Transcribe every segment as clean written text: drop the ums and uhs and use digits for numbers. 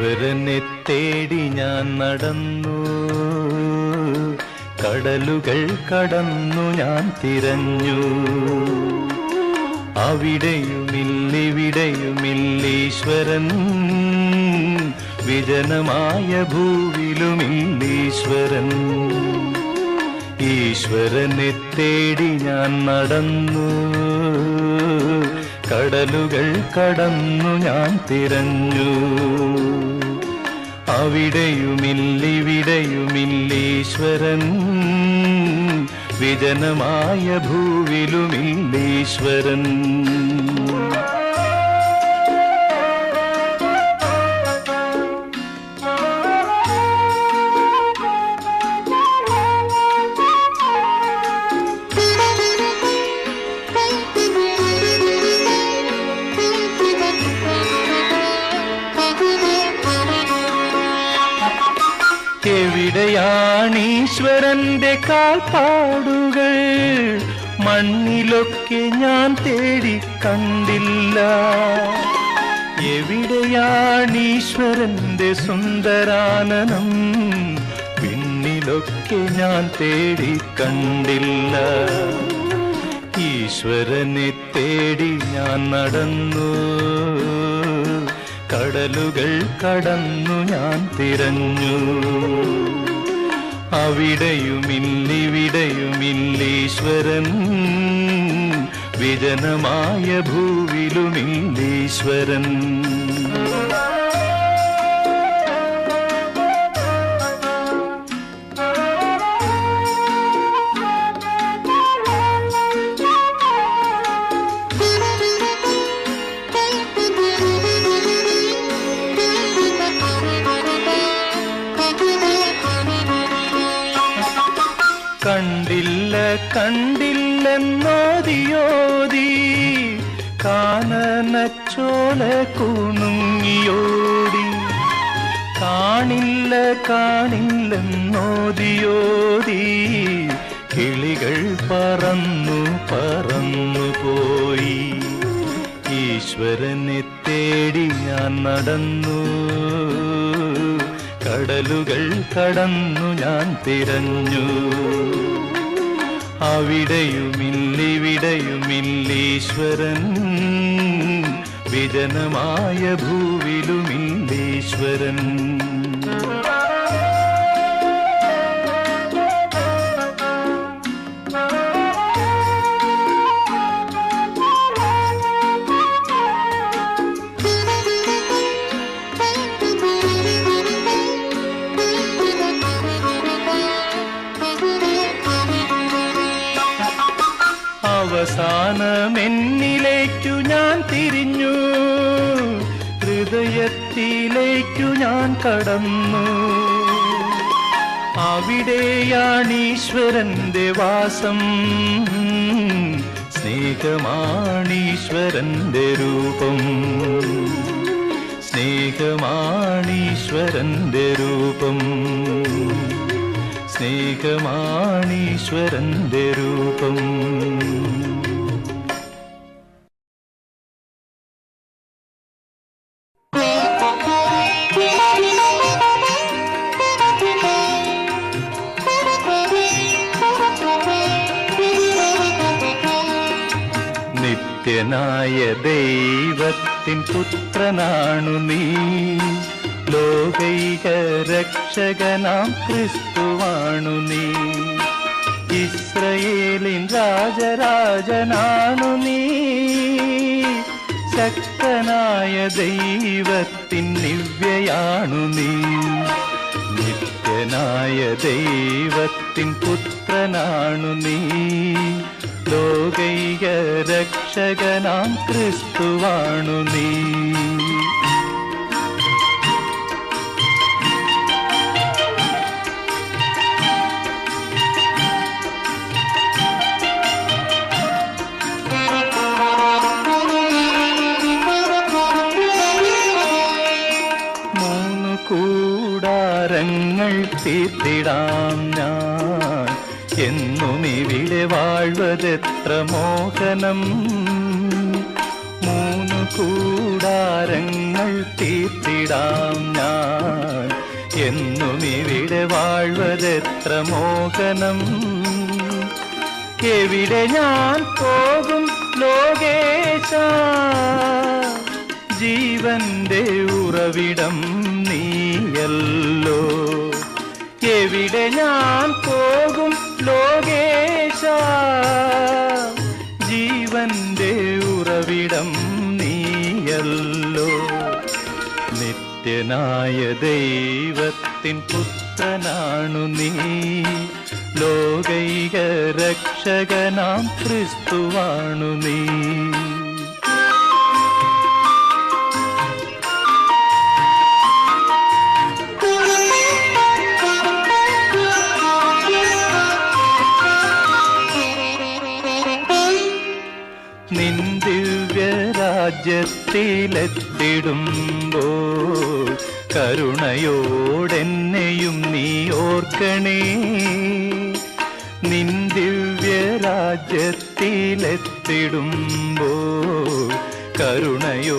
ഈശ്വരനെ തേടി ഞാൻ നടന്നു, കടലുകൾ കടന്നു ഞാൻ തിരഞ്ഞു. അവിടെയുമില്ലിവിടെയുമില്ലീശ്വരൻ, വിജനമായ ഭൂവിലുമില്ലീശ്വരൻ. ഈശ്വരനെ തേടി ഞാൻ നടന്നു, കടലുകൾ കടന്നു ഞാൻ തിരഞ്ഞു. അവിടെയുമില്ലിവിടെയുമില്ലീശ്വരൻ, വിജനമായ ഭൂവിലുമില്ലീശ്വരൻ. എവിടെയാണീശ്വരന്റെ കാൽപ്പാടുകൾ? മണ്ണിലൊക്കെ ഞാൻ തേടി കണ്ടില്ല. എവിടെയാണീശ്വരന്റെ സുന്ദരാനനം? പിന്നിലൊക്കെ ഞാൻ തേടി കണ്ടില്ല. ഈശ്വരനെ തേടി ഞാൻ നടന്നു, കടലുകൾ കടന്നു ഞാൻ തിരഞ്ഞു. അവിടെയുമില്ലിവിടെയുമില്ലീശ്വരൻ, വിജനമായ ഭൂവിലുമില്ലീശ്വരൻ. കണ്ടില്ല കണ്ടില്ലെന്നോതിയോതി, കാനനച്ചോല കുണുങ്ങിയോടി. കാണില്ല കാണില്ലെന്നോതിയോതി, കിളികൾ പറന്നു പറന്നു പോയി. ഈശ്വരനെ തേടി ഞാൻ നടന്നു, കടലുകൾ കടന്നു ഞാൻ തിരഞ്ഞു. അവിടെയുമില്ലിവിടെയുമില്ലീശ്വരൻ, വിജനമായ ഭൂവിലുമില്ലീശ്വരൻ. അവസാനമെന്നിലേക്കു ഞാൻ തിരിഞ്ഞു, ഹൃദയത്തിലേക്കു ഞാൻ കടന്നു. അവിടെയാണീശ്വരന്റെ വാസം, സ്നേഹമാണീശ്വരന്റെ രൂപം. സ്നേഹമാണീശ്വരന്റെ രൂപം, സ്നേഹമാണീശ്വരന്റെ രൂപം. നിത്യനായ ദൈവത്തിൻ പുത്രനാണു നീ, ലോകൈക രക്ഷകനാം ക്രിസ്തുവാണു നീ. ഇസ്രയേലിൻ രാജരാജനാണു നീ, ശക്തനായ ദൈവത്തിൻ ദിവ്യയാണു നീ. നിത്യനായ ദൈവത്തിൻ പുത്രനാണു നീ, ലോകൈക രക്ഷകനാം ക്രിസ്തുവാണു നീ. കൂടാരങ്ങൾ തീർത്തിടാം ഞാൻ, എന്നും ഇവിടെ വാഴ്വതെത്ര മോഹനം. മൂന്നു കൂടാരങ്ങൾ തീർത്തിടാം ഞാൻ. എന്നും ഇവിടെ വാഴ്വതെത്ര മോഹനം. എവിടെ ഞാൻ പോകും ലോകേശ, ജീവന്റെ ഉറവിടം നീയല്ലോ. എവിടെ ഞാൻ പോകും ലോകേശ, ജീവന്റെ ഉറവിടം നീയല്ലോ. നിത്യനായ ദൈവത്തിൻ പുത്രനാണു നീ, ലോകൈക രക്ഷകനാം ക്രിസ്തുവാണു നീ. നിൻ ദിവ്യരാജ്യത്തിലെത്തിടുമ്പോൾ കരുണയോടെന്നെയും നീ ഓർക്കണേ. നിൻ ദിവ്യരാജ്യത്തിലെത്തിടുമ്പോൾ കരുണയോടെന്നെയും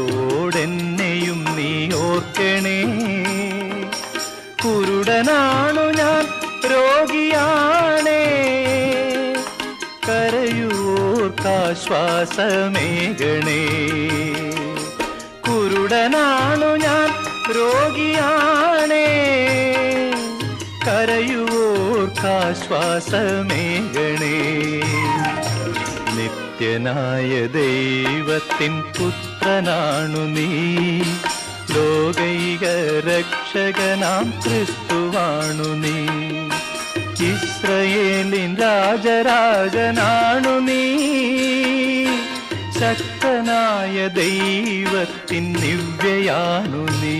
നീ ഓർക്കണേ. കുരുടനാണു ഞാൻ, രോഗിയാണേ, കരയൂർക്കാശ്വാസമേകണേ. കുരുടനാണു ഞാൻ, രോഗിയാണേ, കരയൂർക്കാശ്വാസമേകണേ. നിത്യനായ ദൈവത്തിൻ പുത്രനാണു നീ, ലോകൈക രക്ഷകനാം ക്രിസ്തുവാണു നീ. ഇസ്രയേലിൻ രാജരാജനാണു നീ, ശക്തനായ ദൈവത്തിൻ ദിവ്യയാണു നീ.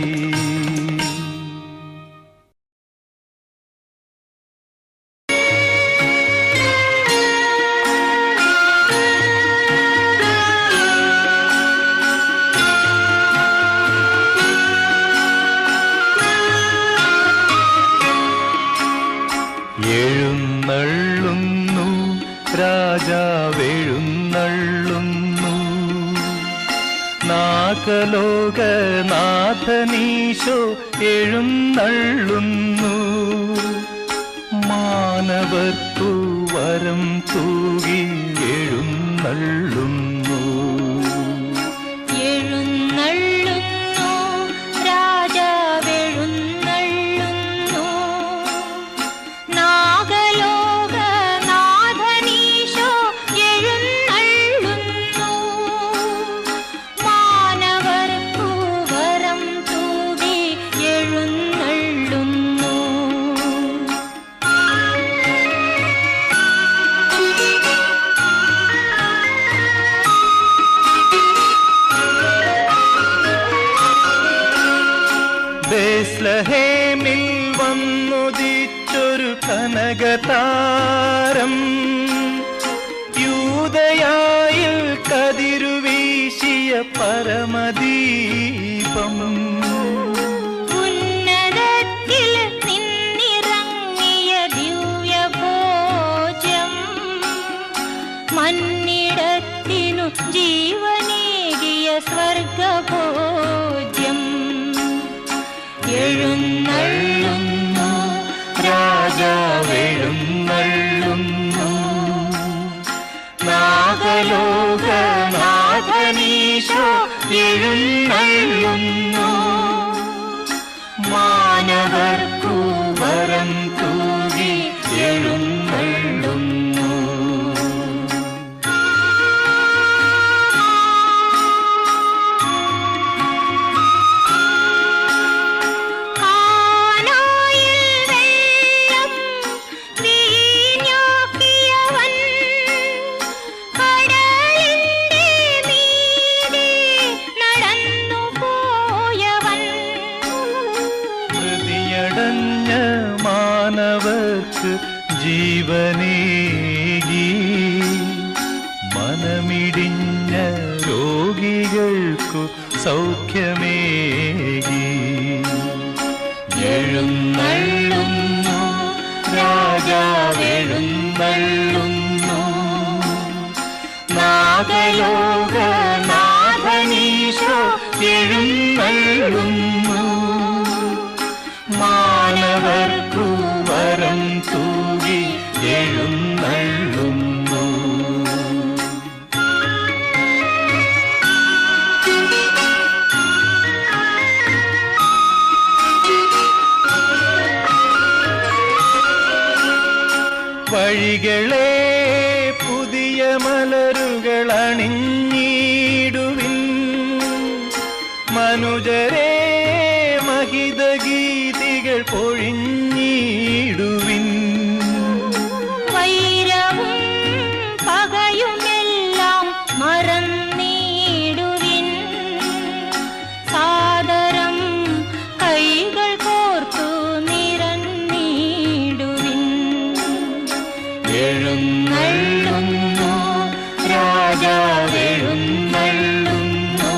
എഴുന്നള്ളുന്നു രാജാവെഴുന്നള്ളുന്നു, നാഗലോകനാഥനീശോ എഴുന്നള്ളുന്നു. മാനവർക്കു വരം തൂകി എഴുന്നള്ളുന്നു. ബേത്ലഹേമിൽ വന്നുദിച്ചൊരു കനകതാരം, യൂദയായിൽ കതിരുവീശിയ പരമദീപം. ഉന്നതത്തിൽ നിന്നിറങ്ങിയ ദിവ്യഭോജ്യം, മന്നിടത്തിനു ജീവനേകിയ സ്വർഗഭോജ്യം. എഴുന്നള്ളുന്നു രാജാവെഴുന്നള്ളുന്നു, നാഗലോകനാഥനീശോ എഴുന്നള്ളുന്നു. മാനവർക്കു വരം തൂകി എഴുന്നള്ളുന്നു. മാനവർക്ക് ജീവനേകി, മനമിടിഞ്ഞ രോഗികൾക്കു സൗഖ്യമേകി. എഴുന്നള്ളുന്നു രാജാവെഴുന്നള്ളുന്നു, നാഗലോകനാഥൻ അനുജരേ മഹിതഗീതികൾ പൊഴിഞ്ഞിടുവിൻ. വൈരവും പകയുമെല്ലാം മറന്നിടുവിൻ. സാദരം കൈകൾ കോർത്തു നിരന്നിടുവിൻ. എഴുന്നള്ളുന്നു രാജാവെഴുന്നള്ളുന്നു,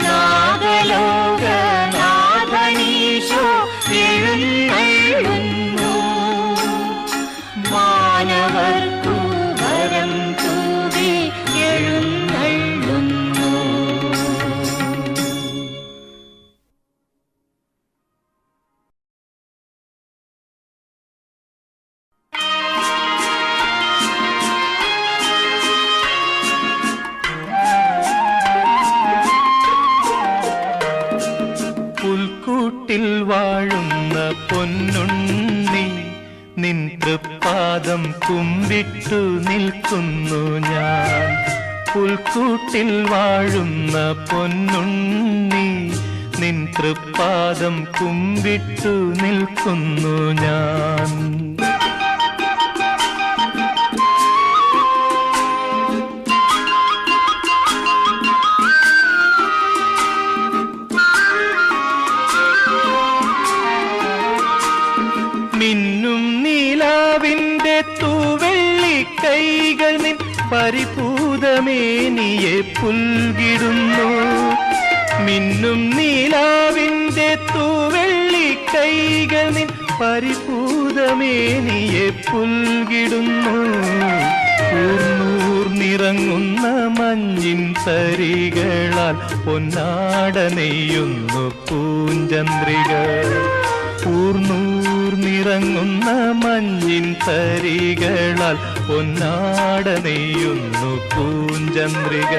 നാഗലോകനാഥനീശോ എഴുന്നള്ളുന്നു. മാനവർക്കു വരം തൂകി എഴുന്നള്ളുന്നു. പുൽക്കൂട്ടിൽ വാഴുന്ന പൊന്നുണ്ണി, നിൻ തൃപ്പാദം കുമ്പിട്ടു നിൽക്കുന്നു ഞാൻ. പുൽക്കൂട്ടിൽ വാഴുന്ന പൊന്നുണ്ണി, നിൻ തൃപ്പാദം കുമ്പിട്ടു നിൽക്കുന്നു ഞാൻ. മിന്നും നീലാവിന്റെ തൂവെള്ളി കൈകൾ നിൻ പരിപൂതമേനിയെ പുൽകിടുന്നു. മിന്നും നീലാവിന്റെ തൂവെള്ളി കൈകൾ നിൻ പരിപൂതമേനിയെ പുൽകിടുന്നു. ൂർന്നിറങ്ങുന്ന മഞ്ഞിൻ തരികളാൽ പൊന്നാട നെയ്യുന്നു പൂഞ്ചന്ദ്രിക. ൂർന്നിറങ്ങുന്ന മഞ്ഞിൻ തരികളാൽ പൊന്നാട നെയ്യുന്നു പൂഞ്ചന്ദ്രിക.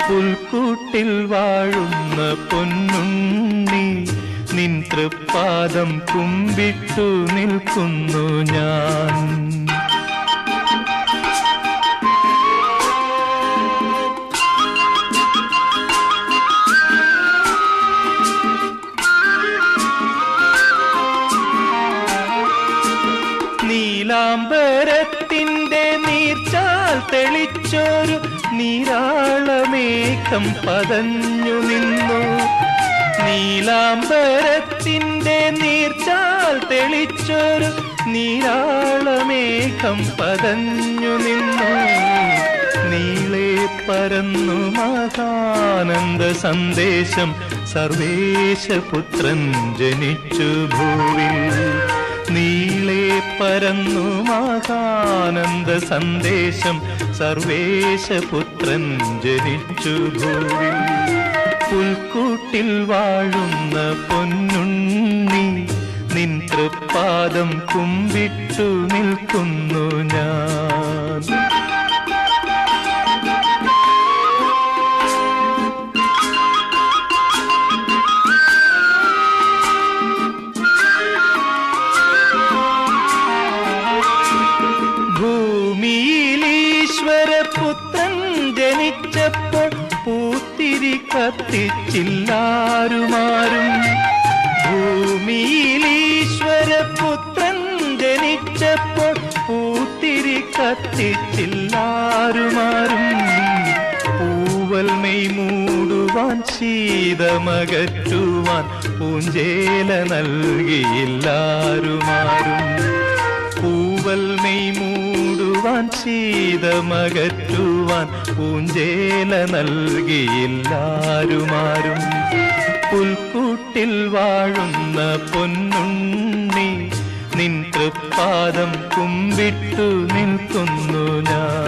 പുൽക്കൂട്ടിൽ വാഴുന്ന പൊന്നുണ്ണി, നിൻ തൃപ്പാദം കുമ്പിട്ടു നിൽക്കുന്നു ഞാൻ. നീലാംബരത്തിന്റെ നീർച്ചാൽ തെളിച്ചൊരു നീരാളമേഘം പതഞ്ഞു നിന്നു. നീലാംബരത്തിന്റെ നീർച്ചാൽ തെളിച്ചൊരു നീരാളമേഘം പതഞ്ഞു നിന്നു. നീളെ പരന്നു മഹാനന്ദ സന്ദേശം, സർവേശപുത്രൻ ജനിച്ചു ഭൂവിൽ. നീളെ പരന്നു മഹാനന്ദ സന്ദേശം, സർവേശപുത്രൻ ജനിച്ചു ഭൂവിൽ. പുൽക്കൂട്ടിൽ വാഴുന്ന പൊന്നുണ്ണി, നിൻ തൃപ്പാദം കുമ്പിട്ടു നിൽക്കുന്നു ഞാൻ. ഭൂമിയിലീശ്വരപുത്രൻ ജനിച്ചപ്പോൾ പൂത്തിരി കത്തിച്ചില്ലാരുമാരും. ഭൂമിയിലീശ്വരപുത്രൻ ജനിച്ചപ്പോൾ പൂത്തിരി കത്തിച്ചില്ലാരുമാരും. പൂവൽ മെയ് മൂടുവാൻ ശീതമകറ്റുവാൻ പൂഞ്ചേല നൽകിയില്ലാരുമാരും. പൂവൽ മെയ് മൂടുവാൻ ശീതമകറ്റുവാൻ പൂഞ്ചേല നൽകിയില്ലാരുമാരും. പുൽക്കൂട്ടിൽ വാഴുന്ന പൊന്നുണ്ണി, നിൻ തൃപ്പാദം കുമ്പിട്ടു നിൽക്കുന്നു ഞാൻ.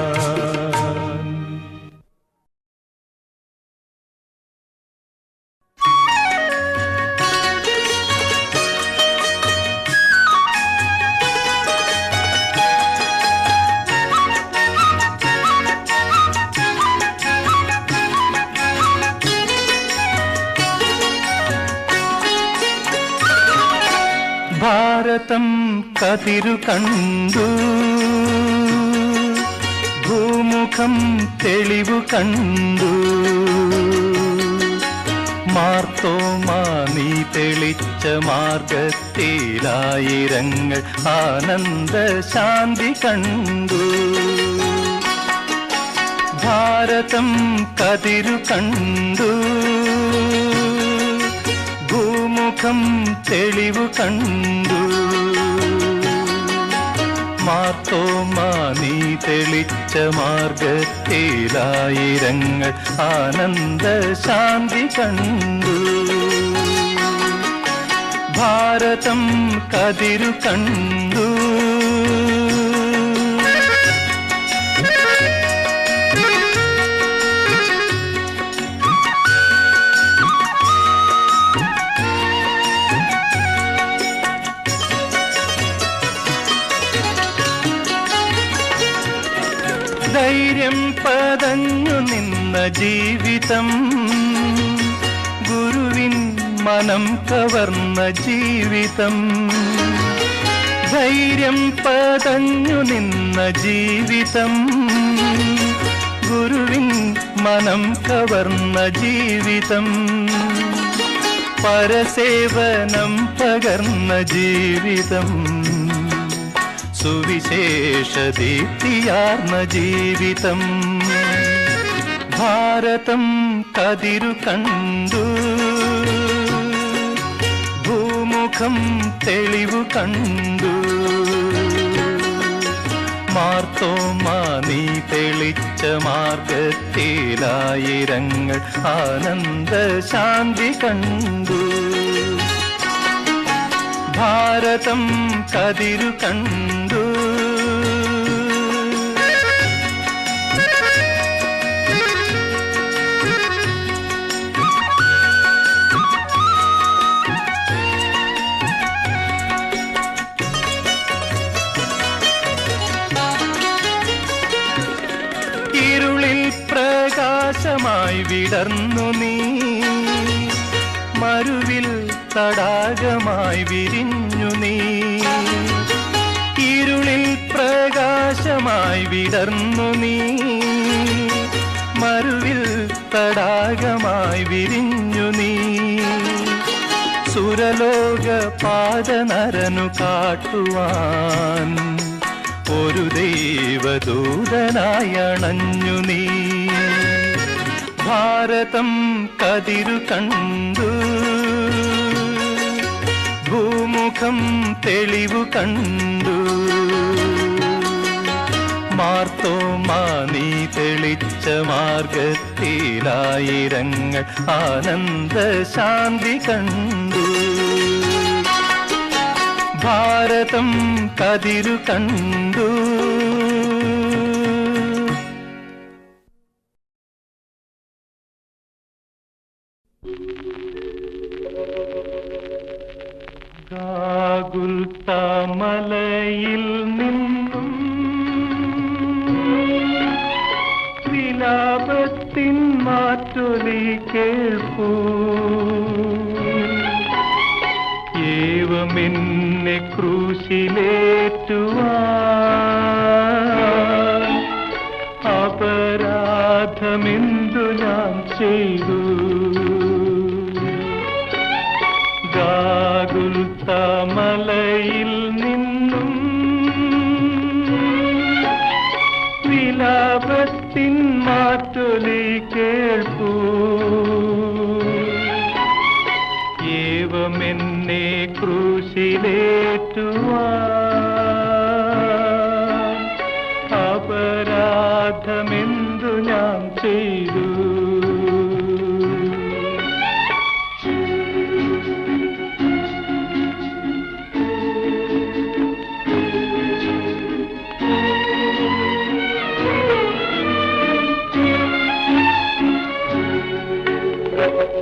ഭാരതം കതിരു കണ്ടു, ഭൂമുഖം തെളിവു കണ്ടു. മാർത്തോമാ നീ തെളിച്ച മാർഗത്തിലായിരങ്ങൾ ആനന്ദ ശാന്തി കണ്ടു. ഭാരതം കതിരു കണ്ടു, ഭൂമുഖം തെളിവു കണ്ടു. മാർത്തോമാ നീ തെളിച്ച മാർഗത്തിലായിരങ്ങൾ ആനന്ദ ശാന്തി കണ്ടു. ഭാരതം കതിരു കണ്ടു. ധൈര്യം പതഞ്ഞു നിന്ന ജീവിതം, ഗുരുവിൻ മനം കവർന്ന ജീവിതം. ധൈര്യം പതഞ്ഞു നിന്ന ജീവിതം, ഗുരുവിൻ മനം കവർന്ന ജീവിതം. പരസേവനം പകർന്ന ജീവിതം, സുവിശേഷദീപ്തിയാർന്ന ജീവിതം. ഭാരതം കതിരു കണ്ടു, ഭൂമുഖം തെളിവു കണ്ടു. മാർത്തോമാ നീ തെളിച്ച മാർഗത്തിലായിരങ്ങൾ ആനന്ദ ശാന്തി കണ്ടു. ഭാരതം കതിരു കണ്ടു. ഇരുളിൽ പ്രകാശമായി വിടർന്നു നീ, മരുവിൽ തടാകമായി വിരിഞ്ഞു നീ. ഇരുളിൽ പ്രകാശമായി വിടർന്നു നീ, മരുവിൽ തടാകമായി വിരിഞ്ഞു നീ. സുരലോക പാദനരനു കാട്ടുവാൻ ഒരു ദൈവദൂതനായി അണഞ്ഞു നീ. ഭാരതം കതിരു കണ്ടു, ഭൂമുഖം തെളിവു കണ്ടു. മാർത്തോമാ നീ തെളിച്ച മാർഗത്തിലായിരങ്ങൾ ആനന്ദ ശാന്തി കണ്ടു. ഭാരതം കതിരു കണ്ടു. ഗാഗുൽത്താമലയിൽ നിന്നും വിലാപത്തിൻ മാറ്റൊലി കേൾപ്പൂ. ഏവമെന്നെ ക്രൂശിലേറ്റുവാൻ അപരാധമെന്തു ഞാൻ ചെയ്തു. ഗാഗുൽത്താമലയിൽ നിന്നും വിലാപത്തിൻ മാറ്റൊലി കേൾപ്പൂ. ഏവമെന്നെ ക്രൂശിലേറ്റുവാൻ അപരാധമെന്തു ഞാൻ ചെയ്തു.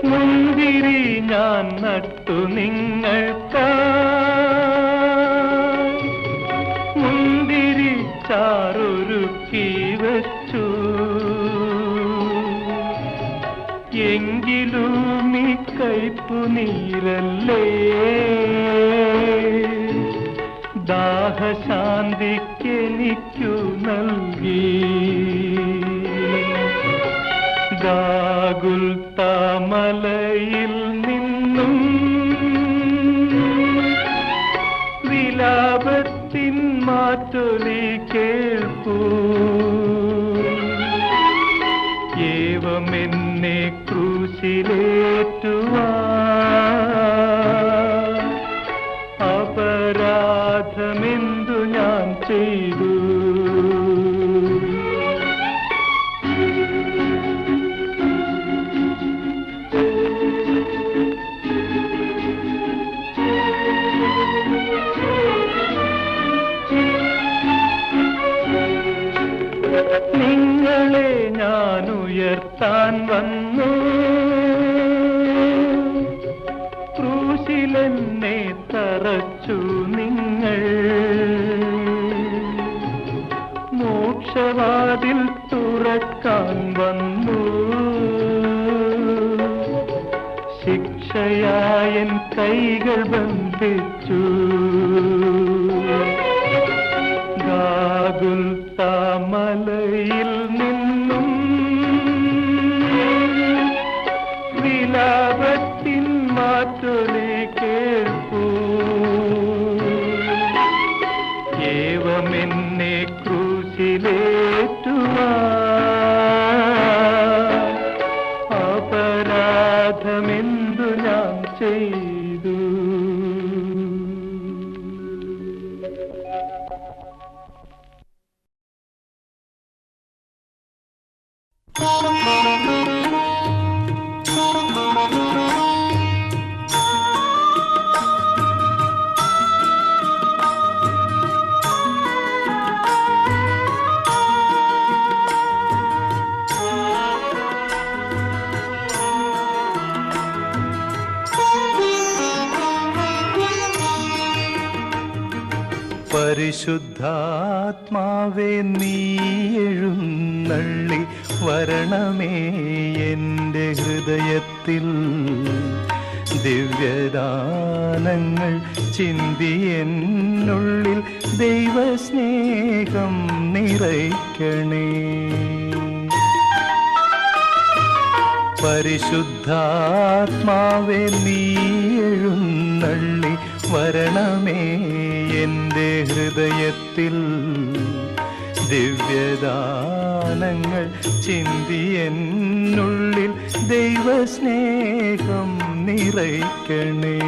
മുന്തിരി ഞാൻ നട്ടു നിങ്ങൾക്കായി, മുന്തിരി ചാറൊരുക്കി വച്ചു. എങ്കിലും ഈ കയ്പു നീരല്ലേ ദാഹശാന്തിക്കെനിക്കു നൽകി. ഗാഗുൽത്താമലയിൽ മാറ്റൊലി കേൾപ്പൂ. ഏവമെന്നെ ക്രൂശിലേറ്റുവാൻ അപരാധമെന്തു ഞാൻ ചെയ്തു? നിങ്ങളെ ഞാൻ ഉയർത്താൻ വന്നു, ക്രൂശിലെന്നെ തറച്ചു നിങ്ങൾ. മോക്ഷവാതിൽ തുറക്കാൻ വന്നു, ശിക്ഷയായൻ കൈകൾ ബന്ധിച്ചു. മലയിൽ നിന്നും വിലാപത്തിൻ മാറ്റൊലി കേൾപ്പൂ. ഏവമെന്നെ ക്രൂശിലേറ്റുവാൻ അപരാധമെന്തു ഞാൻ ചെയ്തു? പരിശുദ്ധാത്മാവേ നീ എഴുന്നള്ളി വരണമേ എൻ്റെ ഹൃദയത്തിൽ. ദിവ്യദാനങ്ങൾ ചിന്തി എന്നുള്ളിൽ ദൈവസ്നേഹം നിറയ്ക്കണേ. പരിശുദ്ധാത്മാവേ നീ എഴുന്നള്ളി വരണമേ എൻ്റെ ഹൃദയത്തിൽ. ദിവ്യദാനങ്ങൾ ചിന്തി എന്നുള്ളിൽ ദൈവസ്നേഹം നിറയ്ക്കണേ.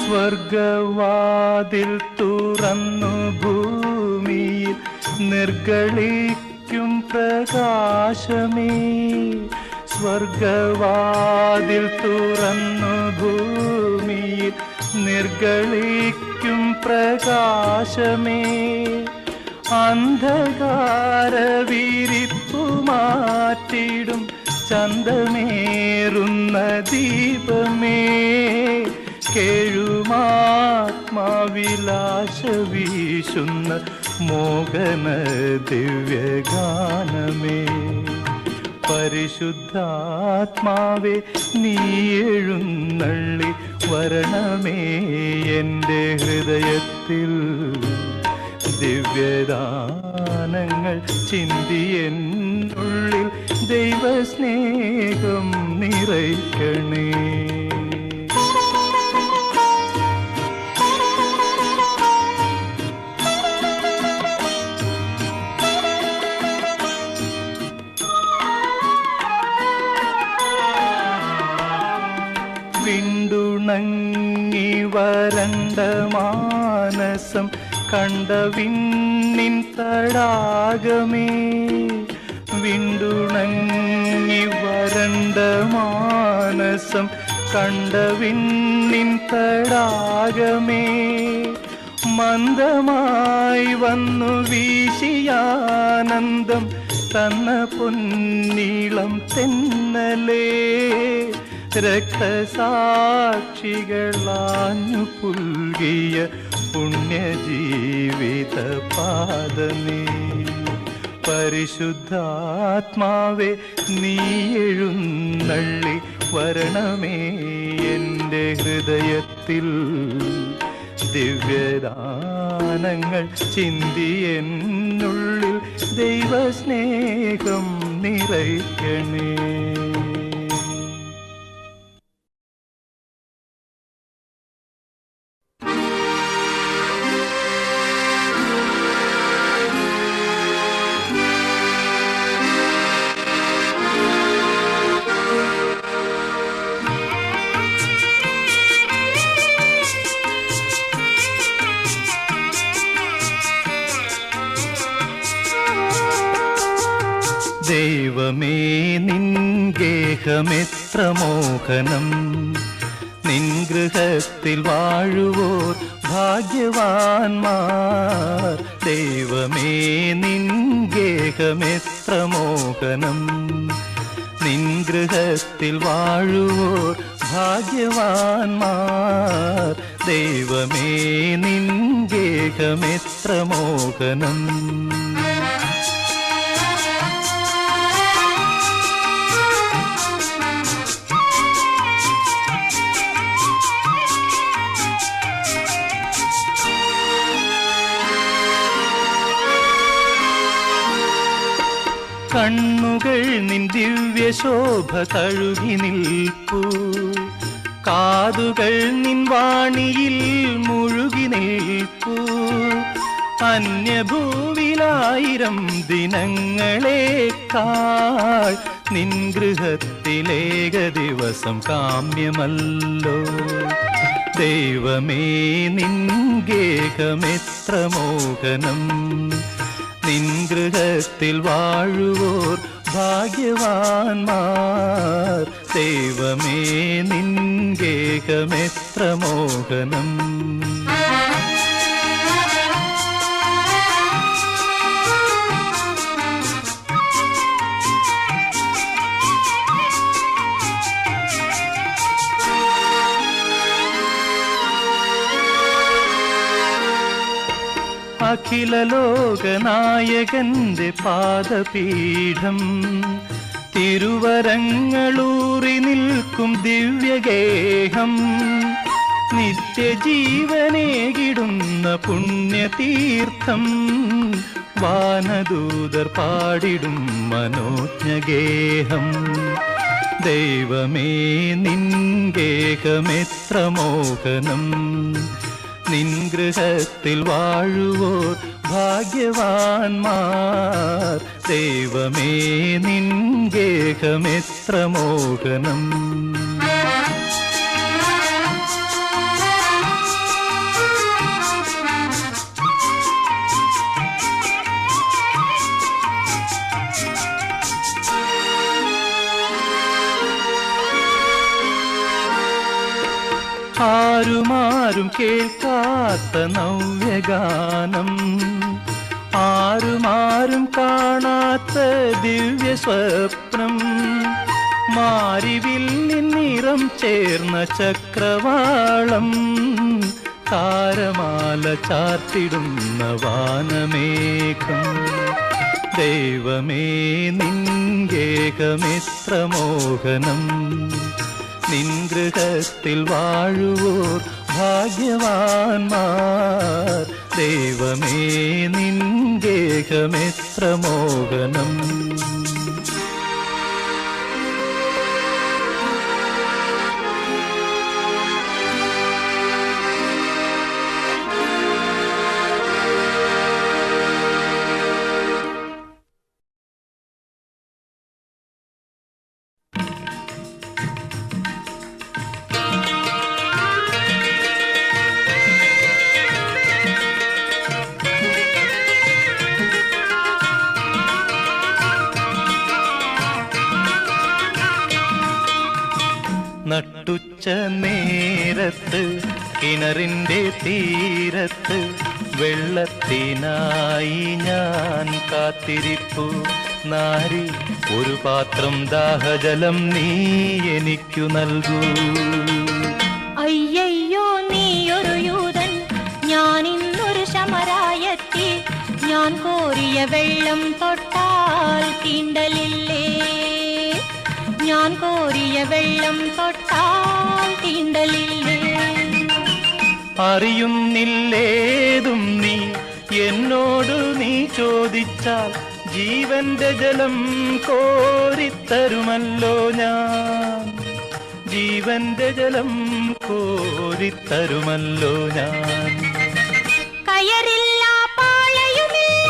സ്വർഗവാതിൽ തുറന്നു ഭൂമിയിൽ നിർഗളിക്കും പ്രകാശമേ. സ്വർഗവാതിൽ തുറന്നു ഭൂമിയിൽ നിർഗളിക്കും പ്രകാശമേ. അന്ധകാര വിരിപ്പു മാറ്റിടും ചന്തമേറുന്ന ദീപമേ. കേഴുമാത്മാവിലാശ വീശുന്ന മോഹന ദിവ്യഗാനമേ. പരിശുദ്ധാത്മാവേ നീ എഴുന്നള്ളി വരണമേ എൻ്റെ ഹൃദയത്തിൽ. ദിവ്യദാനങ്ങൾ ചിന്തി എന്നുള്ളിൽ ദൈവസ്നേഹം നിറയ്ക്കണേ. വിണ്ടുണങ്ങി വരണ്ട മാനസം കണ്ട വിണ്ണിൻ തടാകമേ. വിണ്ടുണങ്ങി വരണ്ട മാനസം കണ്ട വിണ്ണിൻ തടാകമേ. മന്ദമായി വന്നു വീശിയാനന്ദം തന്ന പൊന്നീളം തെന്നലേ. രക്തസാക്ഷികളാഞ്ഞു പുൽകിയ പുണ്യജീവിത പാദമേ. പരിശുദ്ധാത്മാവേ നീ എഴുന്നള്ളി വരണമേ എൻ്റെ ഹൃദയത്തിൽ. ദിവ്യദാനങ്ങൾ ചിന്തിയെന്നുള്ളിൽ ദൈവസ്നേഹം നിറയ്ക്കണേ. ദൈവമേ നിൻ ഗേഹമെത്ര മോഹനം, നിൻ ഗൃഹത്തിൽ വാഴുവോർ ഭാഗ്യവാന്മാർ. ദൈവമേ നിൻ ഗേഹമെത്ര മോഹനം, നിൻ ഗൃഹത്തിൽ വാഴുവോർ ഭാഗ്യവാന്മാർ. ദൈവമേ നിൻ ഗേഹമെത്ര മോഹനം. കണ്ണുകൾ നിൻ ദിവ്യശോഭ തഴുകി നിൽപ്പൂ, കാതുകൾ നിൻ വാണിയിൽ മുഴുകി നിൽപ്പൂ. അന്യഭൂവിലായിരം ദിനങ്ങളേക്കാൾ നിൻ ഗൃഹത്തിലേക ദിവസം കാമ്യമല്ലോ. ദൈവമേ നിൻ ഗേഹമെത്ര മോഹനം, നിൻ ഗൃഹത്തിൽ വാഴുവോർ ഭാഗ്യവാന്മാർ. ദൈവമേ നിൻ ഗേഹമെത്ര മോഹനം. അഖില ലോകനായകന്റെ പാദപീഠം, തിരുവരങ്ങളൂറി നിൽക്കും ദിവ്യഗേഹം. നിത്യജീവനേകിടുന്ന പുണ്യതീർത്ഥം, വാനദൂതർ പാടിടും മനോജ്ഞഗേഹം. ദൈവമേ നിൻ ഗേഹമെത്ര മോഹനം, നിൻ ഗൃഹത്തിൽ വാഴുവോർ ഭാഗ്യവാന്മാർ. ദൈവമേ നിൻ ഗേഹമെത്ര മോഹനം. ആരുമാരും കേൾക്കാത്ത നവ്യഗാനം, ആരുമാരും കാണാത്ത ദിവ്യസ്വപ്നം. മാരിവില്ലിൻ നിറം ചേർന്ന ചക്രവാളം, താരമാല ചാർത്തിടുന്ന വാനമേഘം. ദൈവമേ നിൻ ഗേഹമെത്ര മോഹനം, നിൻ ഗൃഹത്തിൽ വാഴുവോർ ഭാഗ്യവാന്മാർ. ദൈവമേ നിൻ ഗേഹമെത്ര മോഹനം. നട്ടുച്ച നേരത്ത് കിണറിൻ്റെ തീരത്ത് വെള്ളത്തിനായി ഞാൻ കാത്തിരിപ്പു. നാരി ഒരു പാത്രം ദാഹജലം നീ എനിക്കു നൽകൂ. അയ്യയ്യോ നീയൊരു യൂതൻ, ഞാൻ ഇന്നൊരു ശമരായത്തി. ഞാൻ കോരിയ വെള്ളം തൊട്ടാൽ തീണ്ടലില്ലേ, ഞാൻ കോരിയ വെള്ളം തൊട്ടാൽ തീണ്ടലില്ലേ. അറിയുന്നില്ലേതും നീ എന്നോട് നീ ചോദിച്ചാൽ ജീവന്റെ ജലം കോരിത്തരുമല്ലോ ഞാൻ, ജീവന്റെ ജലം കോരിത്തരുമല്ലോ ഞാൻ. കയറില്ല പാളയുമില്ല,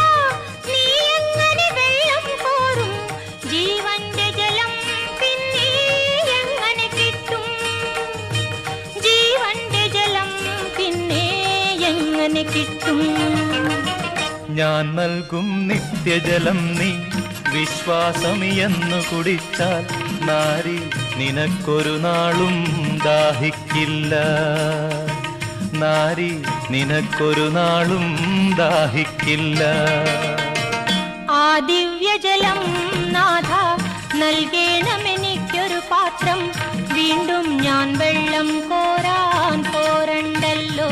നീ എങ്ങനെ വെള്ളം കോരും? ജീവന്റെ ജലം പിന്നെ എങ്ങനെ കിട്ടും? ജീവന്റെ ജലം പിന്നെ എങ്ങനെ കിട്ടും? ഞാൻ നൽകും നിത്യജലം നീ വിശ്വാസമിയെന്നു കുടിച്ചാൽ നാരി നിനക്കൊരു നാളും ദാഹിക്കില്ല, നാരി നിനക്കൊരു നാളും ദാഹിക്കില്ല. ആ ദിവ്യജലം നാഥ നൽകേണമെനിക്കൊരു പാത്രം, വീണ്ടും ഞാൻ വെള്ളം കോരാൻ പോരണ്ടല്ലോ,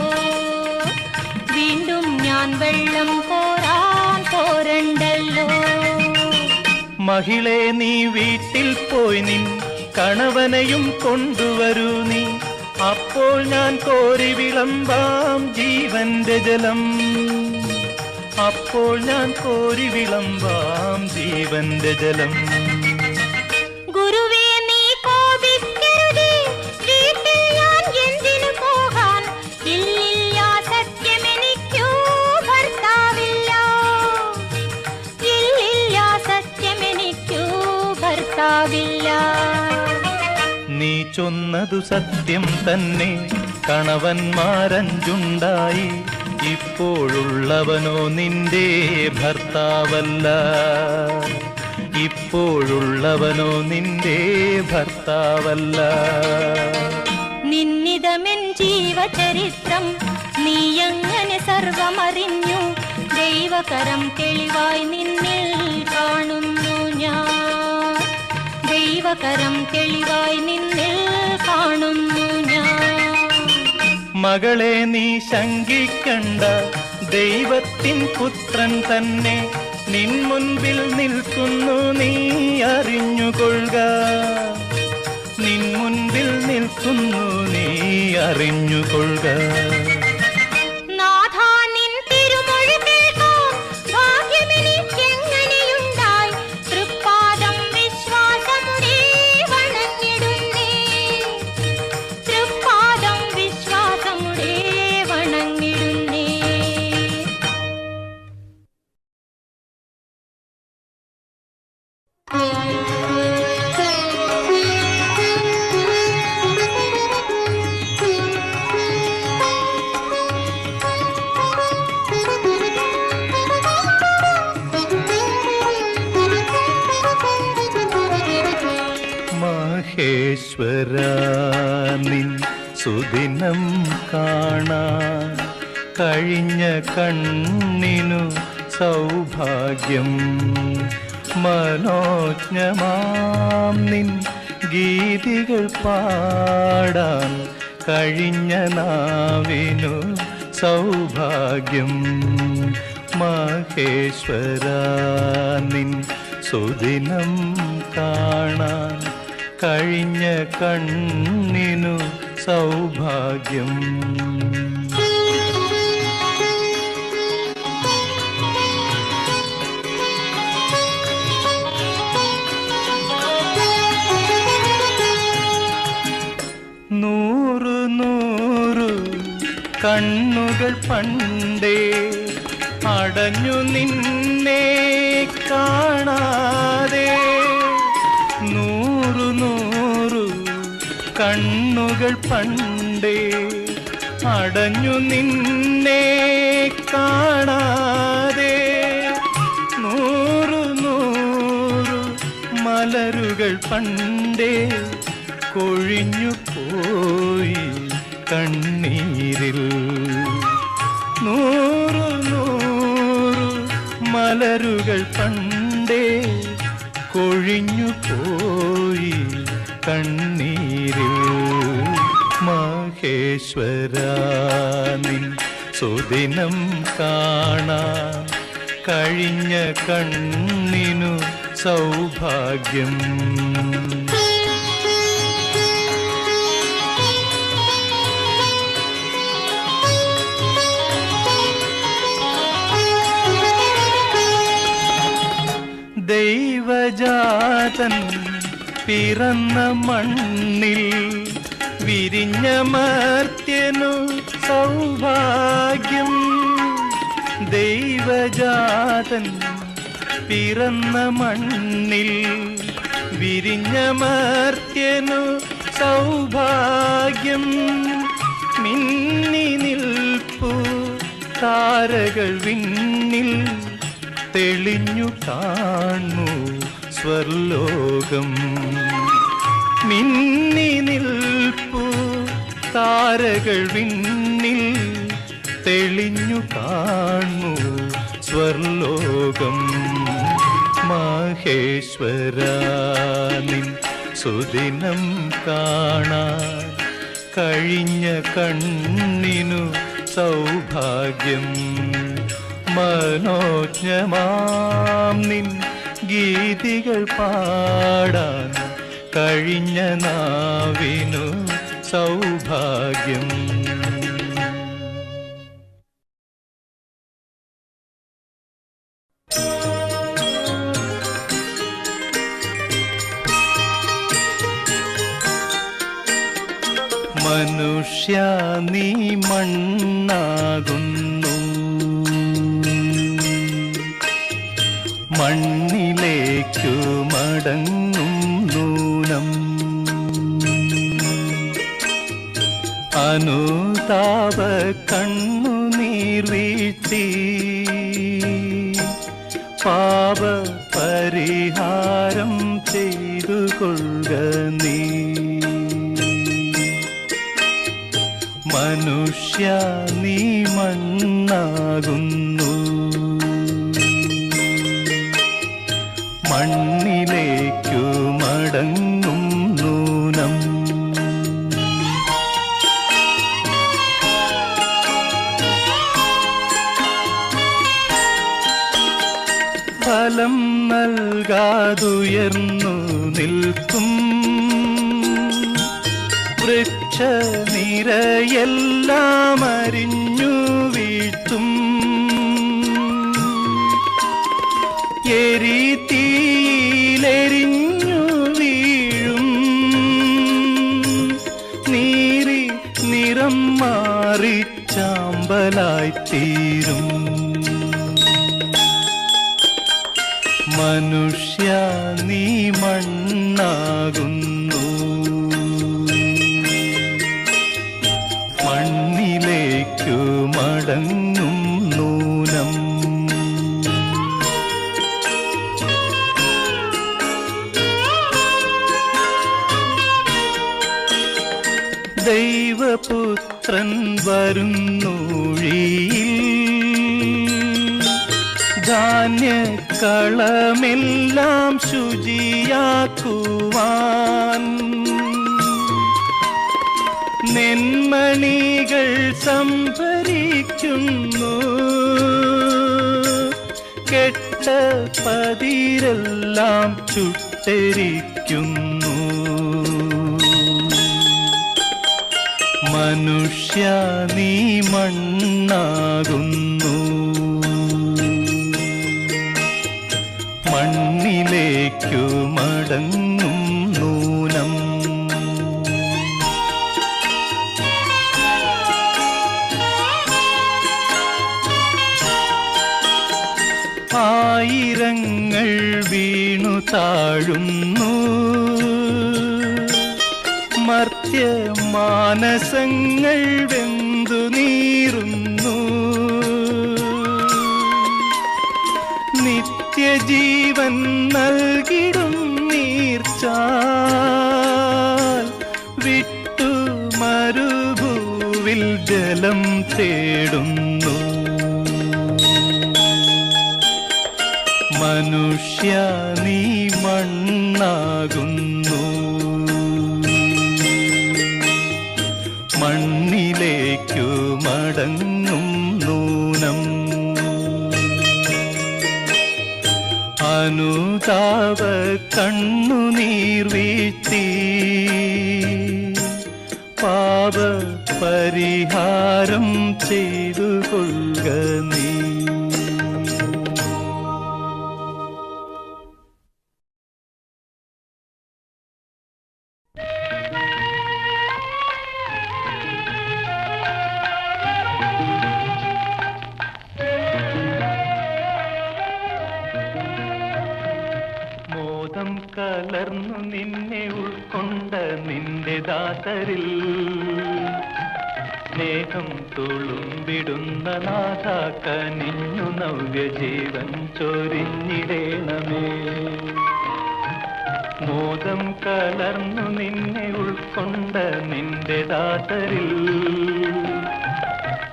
വീണ്ടും ഞാൻ വെള്ളം കോരാൻ പോരണ്ടല്ലോ. മഹിളെ നീ വീട്ടിൽ പോയി നിൻ കണവനെയും കൊണ്ടുവരൂ നീ, അപ്പോൾ ഞാൻ കോരി വിളമ്പാം ജീവന്റെ ജലം, അപ്പോൾ ഞാൻ കോരി വിളമ്പാം ജീവന്റെ ജലം. ഗുരുവേ നീ കോപിക്കരുതേ, വീട്ടിൽ ഞാൻ എന്തിനു പോകാൻ? ഇല്ലില്ല സത്യമെനിക്കു ഭർത്താവില്ല, ഇല്ലില്ല സത്യമെനിക്കു ഭർത്താവില്ല. നീ ചൊന്നതു സത്യം തന്നെ, കണവന്മാരഞ്ചുണ്ടായി, ഇപ്പോഴുള്ളവനോ നിന്റെ ഭർത്താവല്ല, ഇപ്പോഴുള്ളവനോ നിന്റെ ഭർത്താവല്ല. നിന്നിതമെൻ ജീവചരിത്രം നീയങ്ങനെ സർവമറിഞ്ഞു, ദൈവകരം തെളിവായി നിന്നിൽ കാണുന്നു ഞാൻ, ദൈവകരം തെളിവായി നിന്നിൽ കാണുന്നു ഞാൻ. മകളെ നീ ശങ്കിക്കണ്ട, ദൈവത്തിൻ പുത്രൻ തന്നെ നിൻ മുൻപിൽ നിൽക്കുന്നു, നീ അറിഞ്ഞുകൊള്ളുക, നിൻ മുൻപിൽ നിൽക്കുന്നു, നീ അറിഞ്ഞുകൊള്ളുക. നാഥാ നിൻ തിരുമൊഴി കേൾക്കാം ഭാഗ്യമെനിക്കെങ്ങനെയുണ്ടായി, തൃപ്പാദം വിശ്വാസമുടെ വണങ്ങിടുന്നേ, തൃപ്പാദം വിശ്വാസമുടെ വണങ്ങിടുന്നേ. മഹേശ്വരാ നിൻ സുദിനം കാണാൻ കഴിഞ്ഞ കണ്ണിനു സൗഭാഗ്യം, മനോജ്ഞമാം നിൻ ഗീതികൾ പാടാൻ കഴിഞ്ഞ നാവിനു സൗഭാഗ്യം. മഹേശ്വരാ നിൻ സുദിനം കാണാൻ കഴിഞ്ഞ കണ്ണിനു സൗഭാഗ്യം. നൂറു നൂറു കണ്ണുകൾ പണ്ടേ അടഞ്ഞു നിന്നെ കാണാതെ, നൂറു നൂറു കണ്ണുകൾ പണ്ടേ അടഞ്ഞു നിന്നെ കാണാതെ, നൂറു നൂറു മലരുകൾ പണ്ടേ കൊഴിഞ്ഞു പോയി കണ്ണീരിൽ, നൂറു നൂറു മലരുകൾ പണ്ടേ കൊഴിഞ്ഞു പോയി കണ്ണീരിൽ. മഹേശ്വരാ നിൻ സുദിനം കാണാൻ കഴിഞ്ഞ കണ്ണിനു സൗഭാഗ്യം. ദൈവജാതൻ പിറന്ന മണ്ണിൽ വിരിഞ്ഞ മർത്യനു സൗഭാഗ്യം. ദൈവജാതൻ പിറന്ന മണ്ണിൽ വിരിഞ്ഞ മർത്യനു സൗഭാഗ്യം. മിന്നി നിൽപ്പു താരകൾ വിണ്ണിൽ തെളിഞ്ഞു കാണു സ്വർലോകം. മിന്നി നിൽപ്പു താരകൾ വിണ്ണിൽ തെളിഞ്ഞു കാണു സ്വർലോകം. മഹേശ്വരാ നിൻ സുദിനം കാണാൻ കഴിഞ്ഞ കണ്ണിനു സൗഭാഗ്യം. മനോജ്ഞമാം നിൻ ഗീതികൾ പാടാൻ കഴിഞ്ഞ നാവിനു സൗഭാഗ്യം. മനുഷ്യ നീ മണ്ണാകുന്നു, മണ്ണിലേക്കു മടങ്ങും നൂനം. അനുതാപ കണ്ണുനീർ വീഴ്ത്തി പാപ പരിഹാരം ചെയ്തു കൊള്ളുക നീ. മനുഷ്യ നീ മണ്ണാകുന്നു, മണ്ണിലേക്കു മടങ്ങും നൂനം. ഫലം നൽകാതുയർന്നു നിൽക്കും വൃക്ഷനിരയെല്ലാം അരിഞ്ഞു വീഴ്ത്തും. എരിതീയിലെരിഞ്ഞു വീഴും നീറി നിറം മാറി ചാമ്പലായിത്തീരും. മനുഷ്യ നീ മണ്ണാകുന്നു, മണ്ണിലേക്കു മടങ്ങും നൂനം. ദൈവപുത്രൻ വരുന്നൂഴിയിൽ ധാന്യക്കളമെല്ലാം ശുചിയാക്കുവാൻ. നെന്മണികൾ സംഭരിക്കുന്നു, കെട്ട പതിരെല്ലാം ചുട്ടരിക്കുന്നു. മനുഷ്യ നീ മണ്ണാകുന്നു, മണ്ണിലേക്കു മടങ്ങും നൂനം. ആയിരങ്ങൾ വീണു താഴുന്നു, മർത്യ മാനസങ്ങൾ വെന്തു നീറുന്നു. നിത്യജീവൻ നൽകിടും നീർച്ചാൽ വിട്ടു മരുഭൂവിൽ ജലം തേടുന്നു. മനുഷ്യ നീ മണ്ണാകുന്നു, മണ്ണിലേക്കു മടങ്ങും നൂനം. അനുതാപ കണ്ണുനീർ വീഴ്ത്തി പാപ പരിഹാരം ചെയ്തു കൊള്ളുക. നീ മോദം കലർന്നു നിന്നെ ഉൾക്കൊണ്ട നിന്റെ ദാസരിൽ സ്നേഹം തുളുമ്പിടുന്ന നാഥ കനിഞ്ഞു നവ്യജീവൻ ചൊരിഞ്ഞിടേണമേ. മോദം കലർന്നു നിന്നെ ഉൾക്കൊണ്ട നിന്റെ ദാസരിൽ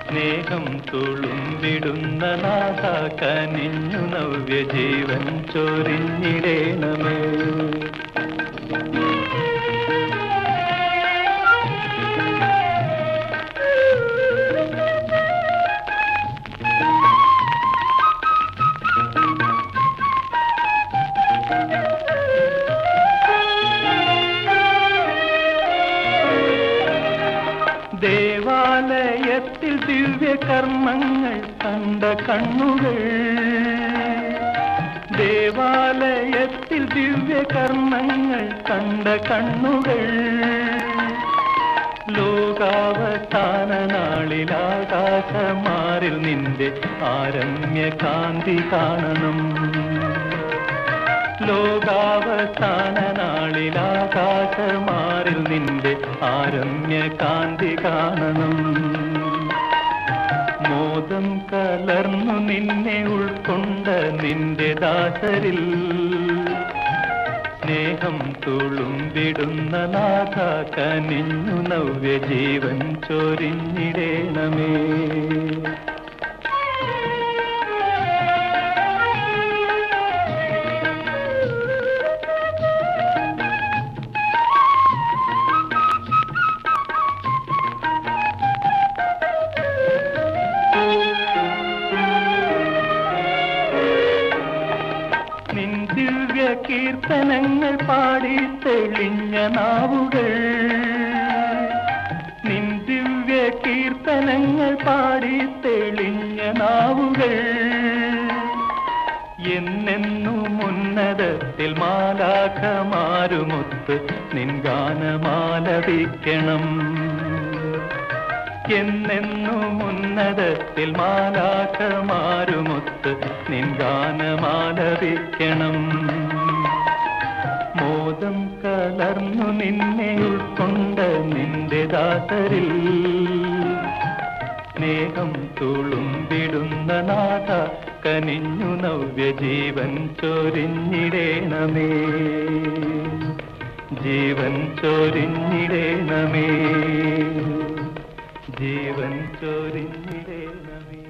സ്നേഹം തുളുമ്പിടുന്ന നാഥ കനിഞ്ഞു നവ്യജീവൻ ചൊരിഞ്ഞിടേണമേ. ദേവാലയത്തിൽ ദിവ്യകർമ്മങ്ങൾ കണ്ട കണ്ണുകൾ, ദേവാലയത്തിൽ ദിവ്യകർമ്മങ്ങൾ കണ്ട കണ്ണുകൾ, ലോകാവസാന നാളിൽ ആകാശമാറിൽ നിന്റെ ആരമ്യകാന്തി കാണണം. ലോകാവസാന നാളിൽ ആകാശമാറിൽ നിന്റെ ആരമ്യകാന്തി കാണണം. മോദം കലർന്നു നിന്നെ ഉൾക്കൊണ്ട നിന്റെ ദാസരിൽ സ്നേഹം തുളുമ്പിടുന്ന നാഥ കനിഞ്ഞു നവ്യജീവൻ ചൊരിഞ്ഞിടേണമേ. നിൻ ദിവ്യ കീർത്തനങ്ങൾ പാടി തെളിഞ്ഞ നാവുകൾ, നിൻ ദിവ്യ കീർത്തനങ്ങൾ പാടി തെളിഞ്ഞ നാവുകൾ, എന്നെന്നും ഉന്നതത്തിൽ മാലാഖമാരുമൊത്ത് നിൻ ഗാനമാലപിക്കണം. എന്നെന്നും ഉന്നതത്തിൽ മാലാഖമാരുമൊത്ത് നിൻ ഗാനമാലപിക്കണം. മോദം കലർന്നു നിന്നെ ഉൾക്കൊണ്ട നിന്റെ ദാസരിൽ സ്നേഹം തുളുമ്പിടുന്ന നാഥ കനിഞ്ഞു നവ്യജീവൻ ചൊരിഞ്ഞിടേണമേ. ജീവൻ ചൊരിഞ്ഞിടേണമേ, ജീവൻ ചൊരിഞ്ഞിടേണമേ.